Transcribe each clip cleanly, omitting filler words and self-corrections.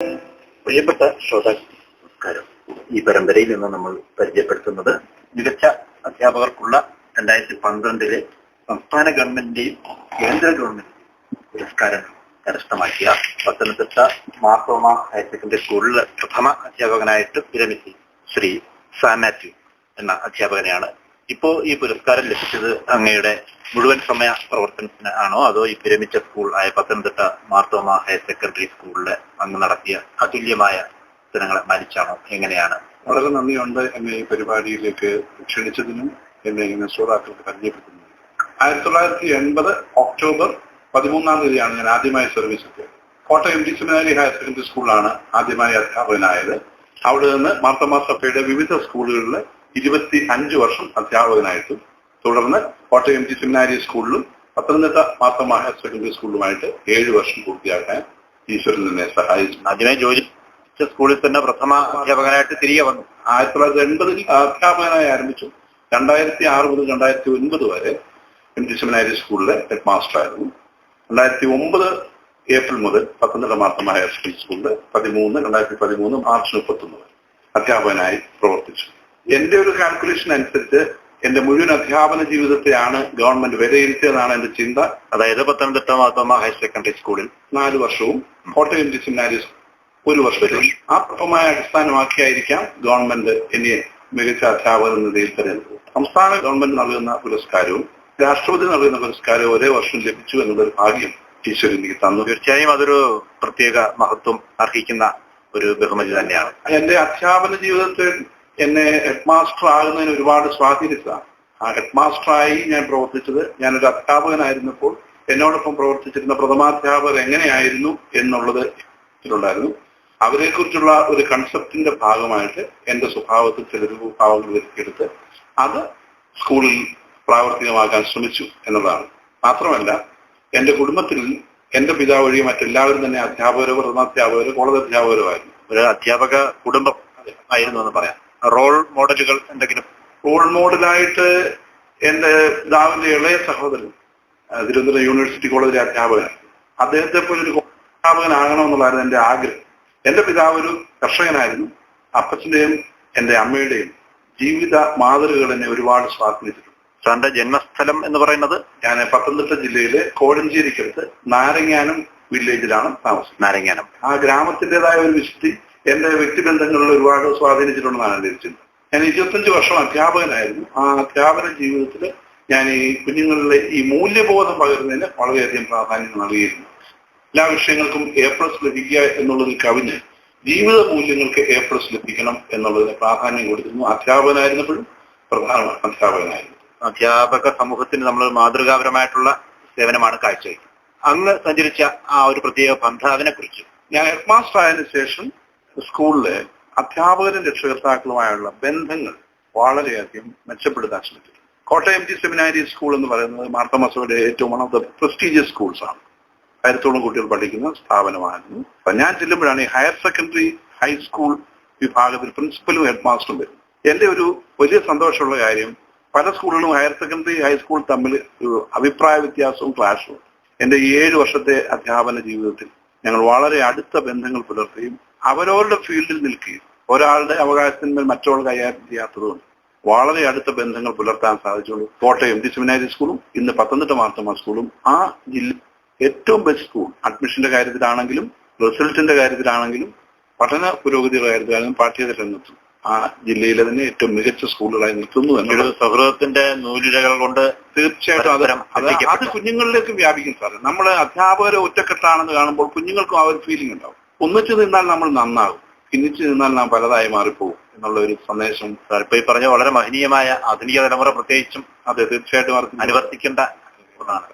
പ്രിയപ്പെട്ട ശ്രോതാക്കൾ, നമസ്കാരം. ഈ പരമ്പരയിൽ നിന്ന് നമ്മൾ പരിചയപ്പെടുത്തുന്നത് മികച്ച അധ്യാപകർക്കുള്ള 2012 സംസ്ഥാന ഗവൺമെന്റിന്റെയും കേന്ദ്ര ഗവൺമെന്റ് പുരസ്കാരം കരസ്ഥമാക്കിയ പത്തനംതിട്ട മാർത്തോമ ഹയർ സെക്കൻഡറി സ്കൂളിലെ പ്രഥമ അധ്യാപകനായിട്ട് വിരമിച്ച ശ്രീ സാം മാത്യു എന്ന അധ്യാപകനെയാണ്. ഇപ്പോ ഈ പുരസ്കാരം ലഭിച്ചത് അങ്ങയുടെ മുഴുവൻ സമയ പ്രവർത്തനത്തിന് ആണോ, അതോ ഈ വിരമിച്ച സ്കൂൾ ആയ പത്തനംതിട്ട മാർത്തോമ ഹയർ സെക്കൻഡറി സ്കൂളില് അങ്ങ് നടത്തിയ അതുല്യമായ ജനങ്ങളെ മാനിച്ചാണോ, എങ്ങനെയാണ്? വളരെ നന്ദിയുണ്ട് എന്നെ ഈ പരിപാടിയിലേക്ക് ക്ഷണിച്ചതിനും എന്നെ ഇങ്ങനെ ശ്രോതാക്കൾക്ക് പരിചയപ്പെടുത്തുന്നതിനും. 1980 ഒക്ടോബർ 13 ഞാൻ ആദ്യമായി സർവീസ് എത്തിയത്. കോട്ടയം MG സെമിനാരി ഹയർ സെക്കൻഡറി സ്കൂളിലാണ് ആദ്യമായി അധ്യാപകനായത്. അവിടെ നിന്ന് മാർത്തോമ സഭയുടെ വിവിധ സ്കൂളുകളിൽ 25 വർഷം അധ്യാപകനായിട്ടും, തുടർന്ന് കോട്ടയം MG സെമിനാരി സ്കൂളിലും പത്തനംതിട്ട മാർത്തോമ ഹയർ സെക്കൻഡറി സ്കൂളിലുമായിട്ട് 7 വർഷം പൂർത്തിയാക്കാൻ ഈശ്വരൻ എന്നെ സഹായിച്ചു. ആദ്യമായി ജോലി സ്കൂളിൽ തന്നെ പ്രഥമ അധ്യാപകനായിട്ട് തിരികെ വന്നു. 1980 അധ്യാപകനായി ആരംഭിച്ചു. 2006 മുതൽ 2009 വരെ MG സെമിനാരി സ്കൂളിലെ ഹെഡ് മാസ്റ്റർ ആയിരുന്നു. 2009 ഏപ്രിൽ മുതൽ പത്തനംതിട്ട മാർത്തോമ ഹയർ സെക്കൻഡറി സ്കൂളിൽ 2013 മാർച്ച് 31 വരെ അധ്യാപകനായി പ്രവർത്തിച്ചു. എന്റെ ഒരു കാൽക്കുലേഷൻ അനുസരിച്ച് എന്റെ മുഴുവൻ അധ്യാപന ജീവിതത്തെയാണ് ഗവൺമെന്റ് വിലയിരുത്തിയതാണ് എന്റെ ചിന്ത. അതായത് പത്തനംതിട്ട മാർത്തോമ ഹയർ സെക്കൻഡറി സ്കൂളിൽ 4 വർഷവും കോട്ടയം MG സെമിനാരി 1 വർഷവും ആ പ്രഥമമായ അടിസ്ഥാനമാക്കിയായിരിക്കാം ഗവൺമെന്റ് എന്നെ മികച്ച അധ്യാപകൻ എന്ന നിലയിൽ തെരഞ്ഞെടുത്തു. സംസ്ഥാന ഗവൺമെന്റ് നൽകുന്ന പുരസ്കാരവും രാഷ്ട്രപതി നൽകുന്ന പുരസ്കാരവും ഒരേ വർഷം ലഭിച്ചു എന്നുള്ളൊരു ഭാഗ്യം ഈശ്വരൻ എനിക്ക് തന്നു. തീർച്ചയായും അതൊരു പ്രത്യേക മഹത്വം അർഹിക്കുന്ന ഒരു ബഹുമതി തന്നെയാണ്. എന്റെ അധ്യാപന ജീവിതത്തിൽ എന്നെ ഹെഡ് മാസ്റ്റർ ആകുന്നതിന് ഒരുപാട് സ്വാധീനിച്ചതാണ്. ആ ഹെഡ് മാസ്റ്ററായി ഞാൻ പ്രവർത്തിച്ചത് ഞാനൊരു അധ്യാപകനായിരുന്നപ്പോൾ എന്നോടൊപ്പം പ്രവർത്തിച്ചിരുന്ന പ്രഥമാധ്യാപകർ എങ്ങനെയായിരുന്നു എന്നുള്ളത് ഇതിലുണ്ടായിരുന്നു. അവരെ കുറിച്ചുള്ള ഒരു കൺസെപ്റ്റിന്റെ ഭാഗമായിട്ട് എന്റെ സ്വഭാവത്തിൽ ചില രൂപഭാവങ്ങൾ വരുത്തിയെടുത്ത് അത് സ്കൂളിൽ പ്രാവർത്തികമാക്കാൻ ശ്രമിച്ചു എന്നുള്ളതാണ്. മാത്രമല്ല എന്റെ കുടുംബത്തിൽ എന്റെ പിതാവ് ഒഴികെ മറ്റെല്ലാവരും തന്നെ അധ്യാപകരോ പ്രഥമാധ്യാപകരോ കോളേജ് അധ്യാപകരോ ആയിരുന്നു. ഒരു അധ്യാപക കുടുംബം ആയിരുന്നു എന്ന് പറയാം. റോൾ മോഡലുകൾ എന്തെങ്കിലും? റോൾ മോഡലായിട്ട് എന്റെ പിതാവിന്റെ ഇളയ സഹോദരൻ തിരുവനന്തപുരം യൂണിവേഴ്സിറ്റി കോളേജിലെ അധ്യാപകനാണ്. അദ്ദേഹത്തെ പോലെ ഒരു അധ്യാപകനാകണമെന്നുള്ളതായിരുന്നു എന്റെ ആഗ്രഹം. എന്റെ പിതാവ് ഒരു കർഷകനായിരുന്നു. അപ്പച്ചന്റെയും എന്റെ അമ്മയുടെയും ജീവിത മാതൃകകൾ എന്നെ ഒരുപാട് സ്വാധീനിച്ചിട്ടുണ്ട്. സാറിന്റെ ജന്മസ്ഥലം എന്ന് പറയുന്നത്? ഞാൻ പത്തനംതിട്ട ജില്ലയിലെ കോഴഞ്ചേരിക്കടുത്ത് നാരങ്ങാനം വില്ലേജിലാണ് താമസം. നാരങ്ങാനം. ആ ഗ്രാമത്തിൻ്റെതായ ഒരു വിശുദ്ധി എന്റെ വ്യക്തിബന്ധങ്ങളിൽ ഒരുപാട് സ്വാധീനിച്ചിട്ടുണ്ടെന്നാണ് എന്റെ ഒരു ചിന്ത. ഞാൻ 25 വർഷം അധ്യാപകനായിരുന്നു. ആ അധ്യാപന ജീവിതത്തിൽ ഞാൻ ഈ കുഞ്ഞുങ്ങളിലെ ഈ മൂല്യബോധം പകരുന്നതിന് വളരെയധികം പ്രാധാന്യം നൽകിയിരുന്നു. എല്ലാ വിഷയങ്ങൾക്കും A+ ലഭിക്കുക എന്നുള്ളതിൽ കവിഞ്ഞ് ജീവിത മൂല്യങ്ങൾക്ക് A+ ലഭിക്കണം എന്നുള്ളതിന് പ്രാധാന്യം കൊടുത്തിരുന്നു. അധ്യാപകനായിരുന്നപ്പോഴും പ്രധാന അധ്യാപകനായിരുന്നു. അധ്യാപക സമൂഹത്തിന് നമ്മൾ മാതൃകാപരമായിട്ടുള്ള സേവനമാണ് കാഴ്ചവെക്കുന്നത്. അങ്ങ് സഞ്ചരിച്ച ആ ഒരു പ്രത്യേക ബന്ധാവിനെ കുറിച്ച്? ഞാൻ ഹെഡ് മാസ്റ്റർ ആയതിനു ശേഷം സ്കൂളിലെ അധ്യാപകരും രക്ഷകർത്താക്കളുമായുള്ള ബന്ധങ്ങൾ വളരെയധികം മെച്ചപ്പെടുത്താൻ ശ്രമിച്ചു. കോട്ടയം MG സെമിനാരി സ്കൂൾ എന്ന് പറയുന്നത് മാർത്തോമ സഭയുടെ ഏറ്റവും one of the prestigious schools ആണ്. 1000-ഓളം കുട്ടികൾ പഠിക്കുന്ന സ്ഥാപനമായിരുന്നു. അപ്പൊ ഞാൻ ചെല്ലുമ്പോഴാണ് ഈ ഹയർ സെക്കൻഡറി ഹൈസ്കൂൾ വിഭാഗത്തിൽ പ്രിൻസിപ്പലും ഹെഡ് മാസ്റ്ററും വരുന്നത്. എന്റെ ഒരു വലിയ സന്തോഷമുള്ള കാര്യം, പല സ്കൂളുകളും ഹയർ സെക്കൻഡറി ഹൈസ്കൂൾ തമ്മിൽ ഒരു അഭിപ്രായ വ്യത്യാസവും ക്ലാഷും. എന്റെ 7 വർഷത്തെ അധ്യാപന ജീവിതത്തിൽ ഞങ്ങൾ വളരെ അടുത്ത ബന്ധങ്ങൾ പുലർത്തുകയും അവരവരുടെ ഫീൽഡിൽ നിൽക്കുകയും ഒരാളുടെ അവകാശത്തിന്മേൽ മറ്റൊരാൾ കൈകാര്യം ചെയ്യാത്തതുകൊണ്ട് വളരെ അടുത്ത ബന്ധങ്ങൾ പുലർത്താൻ സാധിച്ചുള്ളൂ. കോട്ടയം MG സെമിനാരി സ്കൂളും ഇന്ന് പത്തനംതിട്ട മാർത്തോമ സ്കൂളും ആ ജില്ല ഏറ്റവും ബെസ്റ്റ് സ്കൂൾ, അഡ്മിഷന്റെ കാര്യത്തിലാണെങ്കിലും റിസൾട്ടിന്റെ കാര്യത്തിലാണെങ്കിലും പഠന പുരോഗതിയുടെ കാര്യത്തിലാണെങ്കിലും പാഠ്യേതര രംഗത്തും ആ ജില്ലയിലെ തന്നെ ഏറ്റവും മികച്ച സ്കൂളുകളായി നിൽക്കുന്നു എന്നൊരു സൗഹൃദത്തിന്റെ നൂലിഴകൾ കൊണ്ട് തീർച്ചയായിട്ടും അത് കുഞ്ഞുങ്ങളിലേക്ക് വ്യാപിക്കും സാർ. നമ്മൾ അധ്യാപകരെ ഒറ്റക്കെട്ടാണെന്ന് കാണുമ്പോൾ കുഞ്ഞുങ്ങൾക്കും ആ ഒരു ഫീലിംഗ് ഉണ്ടാവും. ഒന്നിച്ചു നിന്നാൽ നമ്മൾ നന്നാകും, ഭിന്നിച്ചു നിന്നാൽ നാം പലതായി മാറിപ്പോകും എന്നുള്ള ഒരു സന്ദേശം സാർ ഇപ്പൊ ഈ പറഞ്ഞ വളരെ മഹനീയമായ ആധുനിക തലമുറ പ്രത്യേകിച്ചും അതെ തീർച്ചയായിട്ടും അനുവർത്തിക്കേണ്ട ഒന്നാണ്.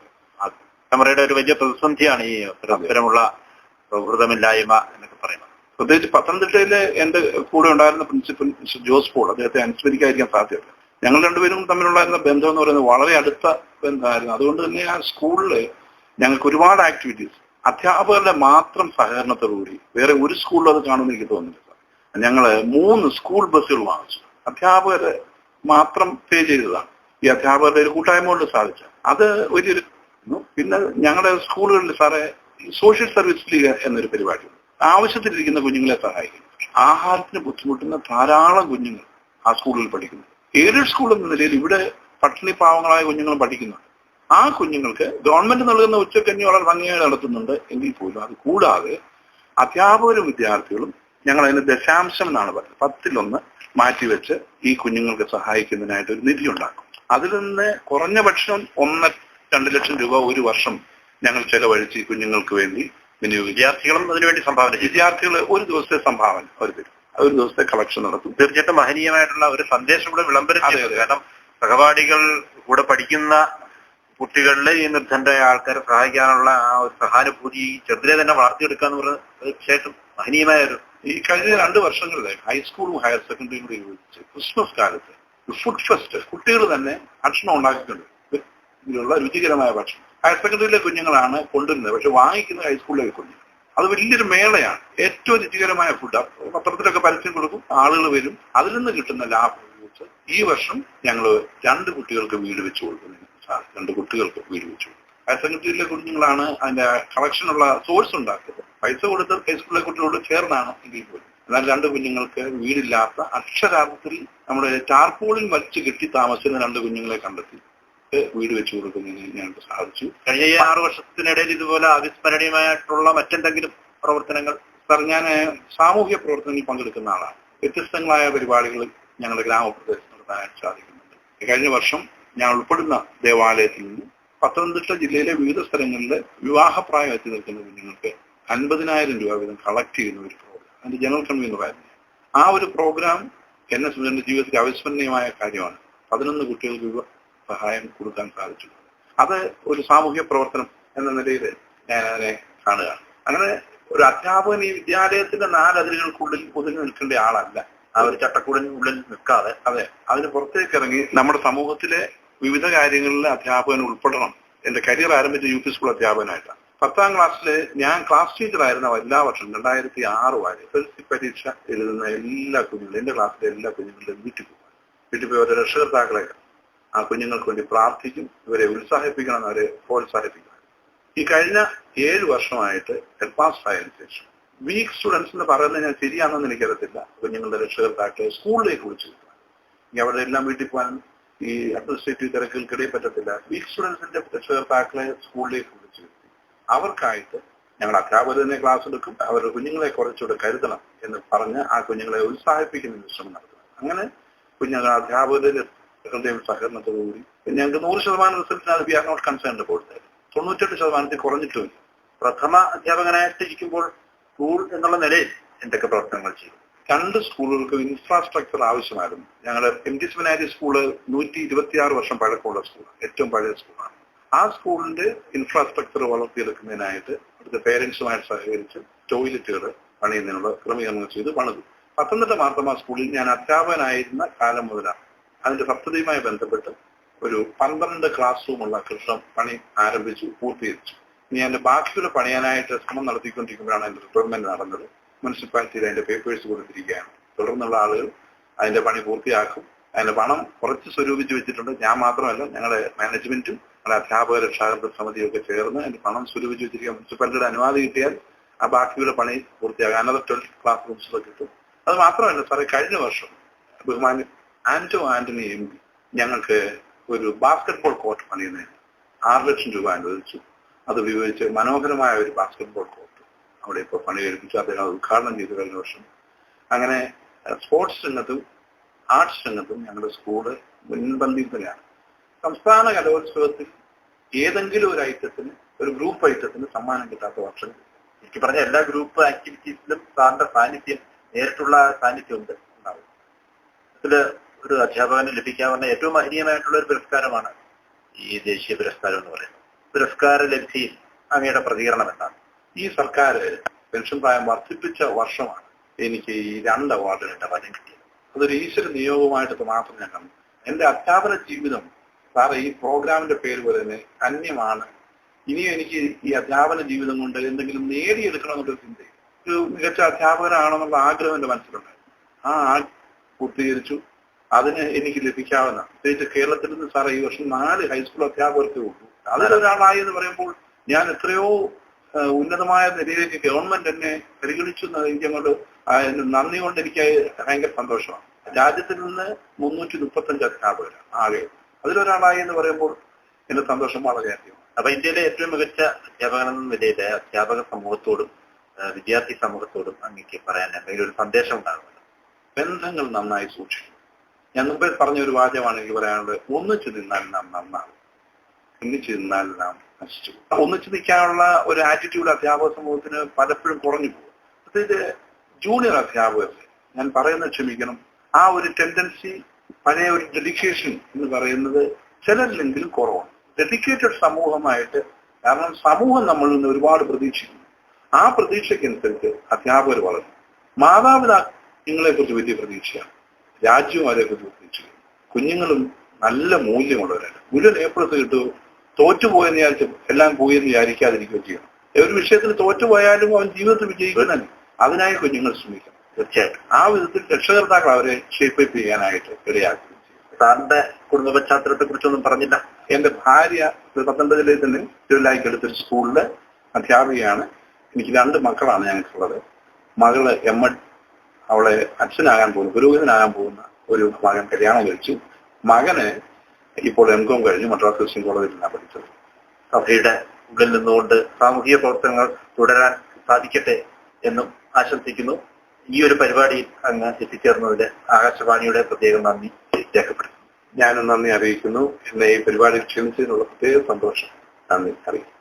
തലമുറയുടെ ഒരു വലിയ പ്രതിസന്ധിയാണ് ഈ പരസ്പരമുള്ള സൗഹൃദമില്ലായ്മ എന്നൊക്കെ പറയുന്നത്. പ്രത്യേകിച്ച് പത്തനംതിട്ടയിലെ എന്റെ കൂടെ ഉണ്ടായിരുന്ന പ്രിൻസിപ്പൽ മിസ്റ്റർ ജോസ് പോൾ, അദ്ദേഹത്തെ അനുസ്മരിക്കാതിരിക്കാൻ സാധ്യതയില്ല. ഞങ്ങൾ രണ്ടുപേരും തമ്മിലുണ്ടായിരുന്ന ബന്ധം എന്ന് പറയുന്നത് വളരെ അടുത്ത ബന്ധമായിരുന്നു. അതുകൊണ്ട് തന്നെ ആ സ്കൂളിൽ ഞങ്ങൾക്ക് ഒരുപാട് ആക്ടിവിറ്റീസ് അധ്യാപകരുടെ മാത്രം സഹകരണത്തോടുകൂടി വേറെ ഒരു സ്കൂളിലും അത് കാണുമെന്ന് എനിക്ക് തോന്നുന്നില്ല. ഞങ്ങൾ 3 സ്കൂൾ ബസ്സുകൾ വാങ്ങിച്ചു. അധ്യാപകരെ മാത്രം പേ ചെയ്തതാണ്. ഈ അധ്യാപകരുടെ ഒരു കൂട്ടായ്മ കൊണ്ട് സാധിച്ച അത് വലിയൊരു. പിന്നെ ഞങ്ങളുടെ സ്കൂളുകളിൽ സാറേ സോഷ്യൽ സർവീസ് ലീഗ് എന്നൊരു പരിപാടിയുണ്ട്. ആവശ്യത്തിലിരിക്കുന്ന കുഞ്ഞുങ്ങളെ സഹായിക്കും. ആഹാരത്തിന് ബുദ്ധിമുട്ടുന്ന ധാരാളം കുഞ്ഞുങ്ങൾ ആ സ്കൂളിൽ പഠിക്കുന്നു. എയ്ഡഡ് സ്കൂൾ എന്ന നിലയിൽ ഇവിടെ പട്ടിണി പാവങ്ങളായ കുഞ്ഞുങ്ങൾ പഠിക്കുന്നുണ്ട്. ആ കുഞ്ഞുങ്ങൾക്ക് ഗവൺമെന്റ് നൽകുന്ന ഉച്ചക്കഞ്ഞി വളരെ ഭംഗിയായി നടത്തുന്നുണ്ട് എങ്കിൽ പോലും അത് കൂടാതെ അധ്യാപകരും വിദ്യാർത്ഥികളും ഞങ്ങൾ അതിന് ദശാംശം എന്നാണ് പറയുന്നത്, 10 മാറ്റിവെച്ച് ഈ കുഞ്ഞുങ്ങൾക്ക് സഹായിക്കുന്നതിനായിട്ട് ഒരു നിധി ഉണ്ടാക്കും. അതിൽ നിന്ന് കുറഞ്ഞ പക്ഷം 1-2 ലക്ഷം രൂപ ഒരു വർഷം ഞങ്ങൾ ചെലവഴിച്ച് ഈ കുഞ്ഞുങ്ങൾക്ക് വേണ്ടി വിനിയോഗിക്കും. വിദ്യാർത്ഥികളും അതിനുവേണ്ടി സംഭാവന ചെയ്യും. വിദ്യാർത്ഥികൾ ഒരു ദിവസത്തെ സംഭാവന അവർ തരും, ഒരു ദിവസത്തെ കളക്ഷൻ നടത്തും. തീർച്ചയായിട്ടും മഹനീയമായിട്ടുള്ള ഒരു സന്ദേശം കൂടെ വിളംബരം ചെയ്യുന്നത്. കാരണം സഹപാഠികൾ കൂടെ പഠിക്കുന്ന കുട്ടികളിലെ ഈ നിർദ്ധനരായ ആൾക്കാരെ സഹായിക്കാനുള്ള ആ ഒരു സഹാനുഭൂതി ചെറുതിലെ തന്നെ വളർത്തിയെടുക്കുക എന്ന് പറയുന്നത് തീർച്ചയായിട്ടും മഹനീയമായ ഒരു. ഈ കഴിഞ്ഞ 2 വർഷങ്ങളിലായി ഹൈസ്കൂളും ഹയർ സെക്കൻഡറിയും കൂടി യോജിച്ച് ക്രിസ്മസ് കാലത്ത് ഫുഡ് ഫെസ്റ്റ് കുട്ടികൾ തന്നെ ഭക്ഷണം ഉണ്ടാക്കിയിട്ടുണ്ട്. ഇതിലുള്ള രുചികരമായ ഭക്ഷണം ഹയർ സെക്കൻഡറിയിലെ കുഞ്ഞുങ്ങളാണ് കൊണ്ടുവരുന്നത്, പക്ഷെ വാങ്ങിക്കുന്നത് ഹൈസ്കൂളിലെ കുഞ്ഞുങ്ങൾ. അത് വലിയൊരു മേളയാണ്. ഏറ്റവും രുചികരമായ ഫുഡ് പത്രത്തിലൊക്കെ പരസ്യം കൊടുക്കും, ആളുകൾ വരും. അതിൽ നിന്ന് കിട്ടുന്ന ലാഭം ഉപയോഗിച്ച് ഈ വർഷം ഞങ്ങൾ 2 കുട്ടികൾക്ക് വീട് വെച്ച് കൊടുക്കുന്നു. 2 കുട്ടികൾക്ക് വീട് വെച്ചു. ഹയർ സെക്കൻഡറിയിലെ കുഞ്ഞുങ്ങളാണ് അതിന്റെ കളക്ഷനുള്ള സോഴ്സ് ഉണ്ടാക്കിയത്. പൈസ കൊടുത്ത് ഹൈസ്കൂളിലെ കുട്ടികളോട് ചേർന്നാണ് എങ്കിൽ പോലും. എന്നാൽ 2 കുഞ്ഞുങ്ങൾക്ക് വീടില്ലാത്ത അക്ഷരാർത്ഥത്തിൽ നമ്മുടെ ടാർപോളിൽ വലിച്ചു കെട്ടി താമസിക്കുന്ന 2 കുഞ്ഞുങ്ങളെ കണ്ടെത്തി വീട് വെച്ചു കൊടുക്കുന്നതിന് ഞങ്ങൾക്ക് സാധിച്ചു. കഴിഞ്ഞ 6 വർഷത്തിനിടയിൽ ഇതുപോലെ അവിസ്മരണീയമായിട്ടുള്ള മറ്റെന്തെങ്കിലും പ്രവർത്തനങ്ങൾ? സാർ, ഞാൻ സാമൂഹ്യ പ്രവർത്തനങ്ങളിൽ പങ്കെടുക്കുന്ന ആളാണ്. വ്യത്യസ്തങ്ങളായ പരിപാടികൾ ഞങ്ങളുടെ ഗ്രാമപ്രദേശത്ത് നടത്താനായിട്ട് സാധിക്കുന്നുണ്ട്. കഴിഞ്ഞ വർഷം ഞാൻ ഉൾപ്പെടുന്ന ദേവാലയത്തിൽ നിന്ന് പത്തനംതിട്ട ജില്ലയിലെ വിവിധ സ്ഥലങ്ങളിൽ വിവാഹപ്രായം എത്തി നിൽക്കുന്ന കുഞ്ഞുങ്ങൾക്ക് 50,000 രൂപ വീതം കളക്ട് ചെയ്യുന്ന ഒരു പ്രോഗ്രാം അതിന്റെ ജനറൽ കൺവീനറായിരുന്നു. ആ ഒരു പ്രോഗ്രാം എന്നെ സംബന്ധിച്ച ജീവിതത്തിൽ അവിസ്മരണീയമായ കാര്യമാണ്. 11 കുട്ടികൾക്ക് സഹായം കൊടുക്കാൻ സാധിച്ചിട്ടുണ്ട്. അത് ഒരു സാമൂഹ്യ പ്രവർത്തനം എന്ന നിലയിൽ ഞാൻ അതിനെ കാണുകയാണ്. അങ്ങനെ ഒരു അധ്യാപകൻ ഈ വിദ്യാലയത്തിന്റെ 4 അതിരുകൾക്കുള്ളിൽ ഒതുങ്ങി നിൽക്കേണ്ട ആളല്ല. ആ ഒരു ചട്ടക്കൂടിനുള്ളിൽ നിൽക്കാതെ അതിന് പുറത്തേക്ക് ഇറങ്ങി നമ്മുടെ സമൂഹത്തിലെ വിവിധ കാര്യങ്ങളിൽ അധ്യാപകൻ ഉൾപ്പെടണം. എന്റെ കരിയർ ആരംഭിച്ച യു പി സ്കൂൾ അധ്യാപകനായിട്ടാണ്. 10ാം ക്ലാസ്സിൽ ഞാൻ ക്ലാസ് ടീച്ചറായിരുന്ന എല്ലാ വർഷം 2006 വരെ എസ്എൽസി പരീക്ഷ എഴുതുന്ന എല്ലാ കുഞ്ഞുങ്ങളും, എന്റെ ക്ലാസ്സിലെ എല്ലാ കുഞ്ഞുങ്ങളുടെയും വീട്ടിൽ പോയി അവരുടെ രക്ഷകർത്താക്കളെ ആ കുഞ്ഞുങ്ങൾക്ക് വേണ്ടി പ്രാർത്ഥിക്കും. ഇവരെ ഉത്സാഹിപ്പിക്കണം, അവരെ പ്രോത്സാഹിപ്പിക്കണം. ഈ കഴിഞ്ഞ 7 വർഷമായിട്ട് ഹെഡ്മാസ്റ്റർ ആയതിനു ശേഷം വീക്ക് സ്റ്റുഡൻസ് എന്ന് പറയുന്നത് ഞാൻ ശരിയാണെന്ന് എനിക്കറിയത്തില്ല. കുഞ്ഞുങ്ങളുടെ രക്ഷകർത്താക്കളെ സ്കൂളിലേക്ക് വിളിച്ചു കിട്ടാൻ, ഇനി അവരുടെ എല്ലാം വീട്ടിൽ പോകാൻ ഈ അഡ്മിനിസ്ട്രേറ്റീവ് തിരക്കുകൾക്കിടയിൽ പറ്റത്തില്ല. വീക്ക് സ്റ്റുഡൻസിന്റെ രക്ഷകർത്താക്കളെ സ്കൂളിലേക്ക് വിളിച്ചു കിട്ടി അവർക്കായിട്ട് ഞങ്ങൾ അധ്യാപകർ തന്നെ ക്ലാസ് എടുക്കും. അവരുടെ കുഞ്ഞുങ്ങളെ കുറച്ചുകൂടെ കരുതണം എന്ന് പറഞ്ഞ് ആ കുഞ്ഞുങ്ങളെ ഉത്സാഹിപ്പിക്കുന്ന ശ്രമം നടത്തണം. അങ്ങനെ കുഞ്ഞുങ്ങൾ അധ്യാപകരുടെ സഹകരണത്തോടുകൂടി ഞങ്ങൾക്ക് 100% റിസൾട്ടിനാണ് വി ആർ നോട്ട് കൺസേൺഡ് കൊടുത്തത്. 98% കുറഞ്ഞിട്ടുമില്ല. പ്രഥമ അധ്യാപകനായിട്ടിരിക്കുമ്പോൾ സ്കൂൾ എന്നുള്ള നിലയിൽ എന്തൊക്കെ പ്രവർത്തനങ്ങൾ ചെയ്യും? 2 സ്കൂളുകൾക്ക് ഇൻഫ്രാസ്ട്രക്ചർ ആവശ്യമായിരുന്നു. ഞങ്ങളുടെ എം ടി സെമിനാരി സ്കൂള് 126 വർഷം പഴക്കമുള്ള സ്കൂളാണ്, ഏറ്റവും പഴയ സ്കൂളാണ്. ആ സ്കൂളിന്റെ ഇൻഫ്രാസ്ട്രക്ചർ വളർത്തിയെടുക്കുന്നതിനായിട്ട് അവിടുത്തെ പേരൻസുമായിട്ട് സഹകരിച്ച് ടോയ്ലറ്റുകൾ പണിയുന്നതിനുള്ള ക്രമീകരണങ്ങൾ ചെയ്ത് പണിതു. പത്തനംതിട്ട മാർത്തമ സ്കൂളിൽ ഞാൻ അധ്യാപകനായിരുന്ന കാലം മുതലാണ് അതിന്റെ പദ്ധതിയുമായി ബന്ധപ്പെട്ട് ഒരു 12 ക്ലാസ് റൂമുള്ള കെട്ടിടം പണി ആരംഭിച്ചു, പൂർത്തീകരിച്ചു. ഇനി അതിന്റെ ബാക്കിയുള്ള പണിയാനായിട്ട് ശ്രമം നടത്തിക്കൊണ്ടിരിക്കുമ്പോഴാണ് അതിന്റെ റിക്വയർമെന്റ് നടന്നത്. മുനിസിപ്പാലിറ്റിയിൽ അതിന്റെ പേപ്പേഴ്സ് കൊടുത്തിരിക്കുകയാണ്. തുടർന്നുള്ള ആളുകൾ അതിന്റെ പണി പൂർത്തിയാക്കും. അതിന്റെ പണം കുറച്ച് സ്വരൂപിച്ച് വെച്ചിട്ടുണ്ട്. ഞാൻ മാത്രമല്ല, ഞങ്ങളുടെ മാനേജ്മെന്റും ഞങ്ങളുടെ അധ്യാപക രക്ഷാകർത്തൃ സമിതിയും ഒക്കെ ചേർന്ന് അതിന്റെ പണം സ്വരൂപിച്ച് വെച്ചിരിക്കുക. മുനിസിപ്പാലിറ്റിയുടെ അനുമതി കിട്ടിയാൽ ആ ബാക്കിയുള്ള പണി പൂർത്തിയാകും. അനദർ 12 ക്ലാസ് റൂംസ് കിട്ടും. അത് മാത്രമല്ല സാറേ, കഴിഞ്ഞ വർഷം ബഹുമാന്യ ആന്റോ ആന്റണി എം പി ഞങ്ങൾക്ക് ഒരു ബാസ്കറ്റ്ബോൾ കോർട്ട് പണിയുന്നതിന് 6 ലക്ഷം രൂപ അനുവദിച്ചു. അത് ഉപയോഗിച്ച് മനോഹരമായ ഒരു ബാസ്കറ്റ്ബോൾ കോർട്ട് അവിടെ ഇപ്പോൾ പണി കഴിപ്പിച്ചു. അദ്ദേഹം ഉദ്ഘാടനം ചെയ്തു കഴിഞ്ഞ വർഷം. അങ്ങനെ സ്പോർട്സ് രംഗത്തും ആർട്സ് രംഗത്തും ഞങ്ങളുടെ സ്കൂള് മുൻപന്തിയിൽ തന്നെയാണ്. സംസ്ഥാന കലോത്സവത്തിൽ ഏതെങ്കിലും ഒരു ഐറ്റത്തിന്, ഒരു ഗ്രൂപ്പ് ഐറ്റത്തിന് സമ്മാനം കിട്ടാത്ത വർഷം എനിക്ക് പറഞ്ഞ എല്ലാ ഗ്രൂപ്പ് ആക്ടിവിറ്റീസിലും സാറിന്റെ സാന്നിധ്യം, നേരിട്ടുള്ള സാന്നിധ്യം ഉണ്ട് ഉണ്ടാവും. ഇതില് ഒരു അധ്യാപകന് ലഭിക്കാവുന്ന ഏറ്റവും മഹനീയമായിട്ടുള്ള ഒരു പുരസ്കാരമാണ് ഈ ദേശീയ പുരസ്കാരം എന്ന് പറയുന്നത്. പുരസ്കാര ലബ്ധിയിൽ അങ്ങയുടെ പ്രതികരണം എന്താണ്? ഈ സർക്കാർ പെൻഷൻ പ്രായം വർദ്ധിപ്പിച്ച വർഷമാണ് എനിക്ക് ഈ 2 അവാർഡുകളുടെ ഫലം കിട്ടിയത്. അതൊരു ഈശ്വര നിയോഗമായിട്ട് മാത്രം ഞാൻ കണ്ടു. എന്റെ അധ്യാപന ജീവിതം സാറ് ഈ പ്രോഗ്രാമിന്റെ പേര് പോലെ തന്നെ ധന്യമാണ്. ഇനിയും എനിക്ക് ഈ അധ്യാപന ജീവിതം കൊണ്ട് എന്തെങ്കിലും നേടിയെടുക്കണമെന്നൊരു ചിന്ത, ഒരു മികച്ച അധ്യാപകനാണെന്നുള്ള ആഗ്രഹം എന്റെ മനസ്സിലുണ്ടായിരുന്നു. ആ പൂർത്തീകരിച്ചു. അതിന് എനിക്ക് ലഭിക്കാവുന്ന, പ്രത്യേകിച്ച് കേരളത്തിൽ നിന്ന് സാറേ ഈ വർഷം 4 ഹൈസ്കൂൾ അധ്യാപകർക്ക് ഉള്ളൂ. അതിലൊരാളായി എന്ന് പറയുമ്പോൾ ഞാൻ എത്രയോ ഉന്നതമായ നിലയിലേക്ക് ഗവൺമെന്റ് എന്നെ പരിഗണിച്ചു എന്ന് എനിക്ക് അങ്ങോട്ട് നന്ദി കൊണ്ട് എനിക്ക് ഭയങ്കര സന്തോഷമാണ്. രാജ്യത്തിൽ നിന്ന് 335 അധ്യാപകരാണ് ആകെ. അതിലൊരാളായി എന്ന് പറയുമ്പോൾ എന്റെ സന്തോഷം വളരെയധികം. അപ്പൊ ഇന്ത്യയിലെ ഏറ്റവും മികച്ച അധ്യാപകൻ എന്ന നിലയിലെ അധ്യാപക സമൂഹത്തോടും വിദ്യാർത്ഥി സമൂഹത്തോടും അങ്ങേക്ക് പറയാൻ എന്തെങ്കിലും ഒരു സന്ദേശം ഉണ്ടാകുമല്ലോ? ബന്ധങ്ങൾ നന്നായി സൂക്ഷിക്കും. ഞാൻ മുമ്പേ പറഞ്ഞ ഒരു വാചകമാണ് എനിക്ക് പറയാനുള്ളത്. ഒന്നിച്ചു നിന്നാൽ നാം നന്നാകും, ഒന്നിച്ചു നിന്നാൽ നാം നശിച്ചു. ഒന്നിച്ചു നിൽക്കാനുള്ള ഒരു ആറ്റിറ്റ്യൂഡ് അധ്യാപക സമൂഹത്തിന് പലപ്പോഴും കുറഞ്ഞു പോകും. പ്രത്യേകിച്ച് ജൂനിയർ അധ്യാപകർ, ഞാൻ പറയുന്നത് ക്ഷമിക്കണം, ആ ഒരു ടെൻഡൻസി, പഴയ ഒരു ഡെഡിക്കേഷൻ എന്ന് പറയുന്നത് ചിലരിലെങ്കിലും കുറവാണ്. ഡെഡിക്കേറ്റഡ് സമൂഹമായിട്ട്, കാരണം സമൂഹം നമ്മളിൽ നിന്ന് ഒരുപാട് പ്രതീക്ഷിക്കുന്നു. ആ പ്രതീക്ഷയ്ക്കനുസരിച്ച് അധ്യാപകർ വളരും. മാതാപിതാക്കളെ കുറിച്ച് വലിയ പ്രതീക്ഷയാണ്, രാജ്യവും അതേക്കുറിച്ച് പ്രതീക്ഷിക്കുന്നു. കുഞ്ഞുങ്ങളും നല്ല മൂല്യമുള്ളവരാണ്. മുഴുവൻ ഏപ്രിൽസ് കിട്ടുമോ, തോറ്റുപോയെന്ന് വിചാരിച്ച് എല്ലാം പോയി എന്ന് വിചാരിക്കാതിരിക്കുകയും ചെയ്യണം. ഒരു വിഷയത്തിൽ തോറ്റുപോയാലും അവൻ ജീവിതത്തിൽ വിജയിക്കുന്നതന്നെ. അതിനായി കുഞ്ഞുങ്ങൾ ശ്രമിക്കണം. തീർച്ചയായിട്ടും ആ വിധത്തിൽ രക്ഷകർത്താക്കൾ അവരെ ഷേപ്പ് ചെയ്യാനായിട്ട് ഇടയാക്കും. സാറിന്റെ കുടുംബ പശ്ചാത്തലത്തെ കുറിച്ചൊന്നും പറഞ്ഞില്ല. എന്റെ ഭാര്യ പത്തനംതിട്ടയിലെ തന്നെ തിരുവല്ലായ്ക്ക് അടുത്തൊരു സ്കൂളില് അധ്യാപികയാണ്. എനിക്ക് 2 മക്കളാണ് ഞങ്ങൾക്കുള്ളത്. മകള് എം.എഡ്, അവളെ അച്ഛനാകാൻ പോകുന്ന, പുരോഹിതനാകാൻ പോകുന്ന ഒരു മകൻ കല്യാണം കഴിച്ചു. മകന് ഇപ്പോൾ എം.കോം കഴിഞ്ഞു മദ്രാസ് ക്രിസ്ത്യൻ കോളേജിലാണ് പഠിച്ചത്. സഭയുടെ ഉള്ളിൽ നിന്നുകൊണ്ട് സാമൂഹിക പ്രവർത്തനങ്ങൾ തുടരാൻ സാധിക്കട്ടെ എന്നും ആശംസിക്കുന്നു. ഈ ഒരു പരിപാടിയിൽ അങ്ങ് എത്തിച്ചേർന്നതിന് ആകാശവാണിയുടെ പ്രത്യേകം നന്ദി രേഖപ്പെടുത്തുന്നു. ഞാനും നന്ദി അറിയിക്കുന്നു. എന്നെ ഈ പരിപാടിയിൽ ക്ഷണിച്ചതിനുള്ള പ്രത്യേക സന്തോഷം നന്ദി അറിയിക്കുന്നു.